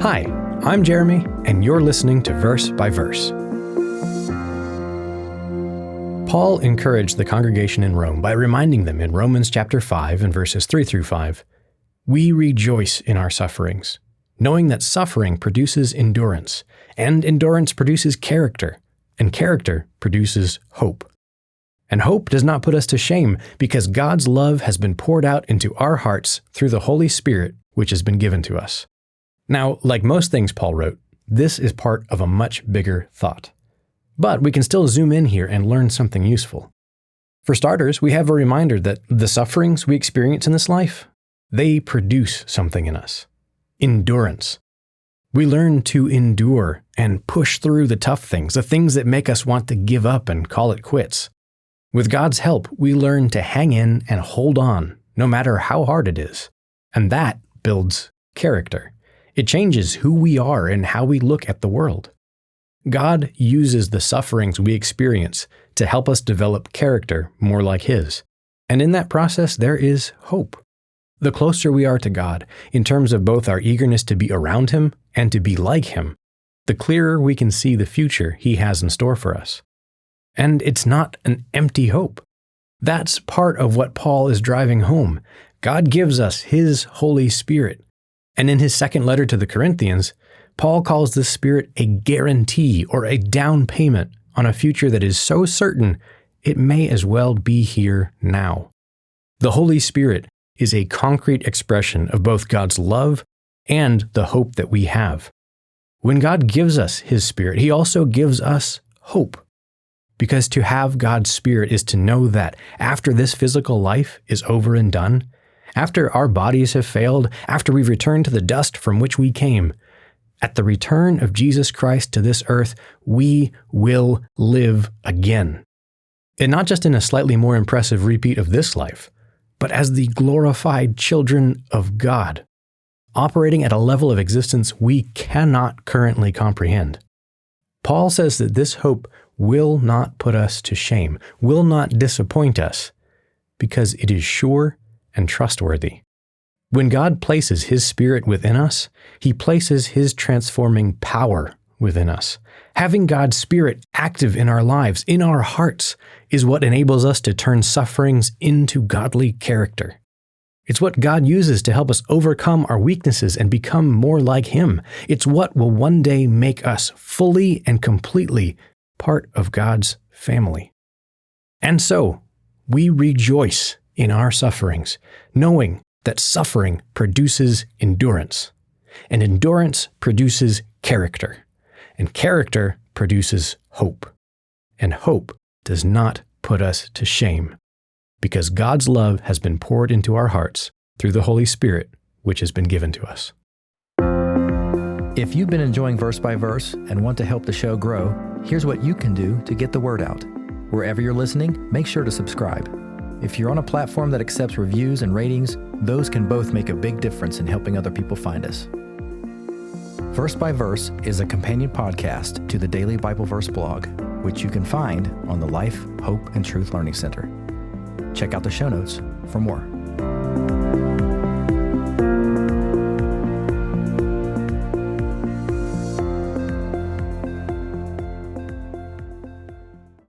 Hi, I'm Jeremy, and you're listening to Verse by Verse. Paul encouraged the congregation in Rome by reminding them in Romans chapter 5 and verses 3 through 5, "We rejoice in our sufferings, knowing that suffering produces endurance, and endurance produces character, and character produces hope. And hope does not put us to shame, because God's love has been poured out into our hearts through the Holy Spirit, which has been given to us." Now, like most things Paul wrote, this is part of a much bigger thought. But we can still zoom in here and learn something useful. For starters, we have a reminder that the sufferings we experience in this life, they produce something in us. Endurance. We learn to endure and push through the tough things, the things that make us want to give up and call it quits. With God's help, we learn to hang in and hold on, no matter how hard it is. And that builds character. It changes who we are and how we look at the world. God uses the sufferings we experience to help us develop character more like His. And in that process, there is hope. The closer we are to God, in terms of both our eagerness to be around Him and to be like Him, the clearer we can see the future He has in store for us. And it's not an empty hope. That's part of what Paul is driving home. God gives us His Holy Spirit. And in his second letter to the Corinthians, Paul calls the Spirit a guarantee or a down payment on a future that is so certain it may as well be here now. The Holy Spirit is a concrete expression of both God's love and the hope that we have. When God gives us His Spirit, He also gives us hope. Because to have God's Spirit is to know that after this physical life is over and done, after our bodies have failed, after we've returned to the dust from which we came, at the return of Jesus Christ to this earth, we will live again. And not just in a slightly more impressive repeat of this life, but as the glorified children of God, operating at a level of existence we cannot currently comprehend. Paul says that this hope will not put us to shame, will not disappoint us, because it is sure and trustworthy. When God places His Spirit within us, He places His transforming power within us. Having God's Spirit active in our lives, in our hearts, is what enables us to turn sufferings into godly character. It's what God uses to help us overcome our weaknesses and become more like Him. It's what will one day make us fully and completely part of God's family. And so, we rejoice in our sufferings, knowing that suffering produces endurance, and endurance produces character, and character produces hope, and hope does not put us to shame, because God's love has been poured into our hearts through the Holy Spirit, which has been given to us. If you've been enjoying Verse by Verse and want to help the show grow, here's what you can do to get the word out. Wherever you're listening, make sure to subscribe. If you're on a platform that accepts reviews and ratings, those can both make a big difference in helping other people find us. Verse by Verse is a companion podcast to the Daily Bible Verse blog, which you can find on the Life, Hope, and Truth Learning Center. Check out the show notes for more.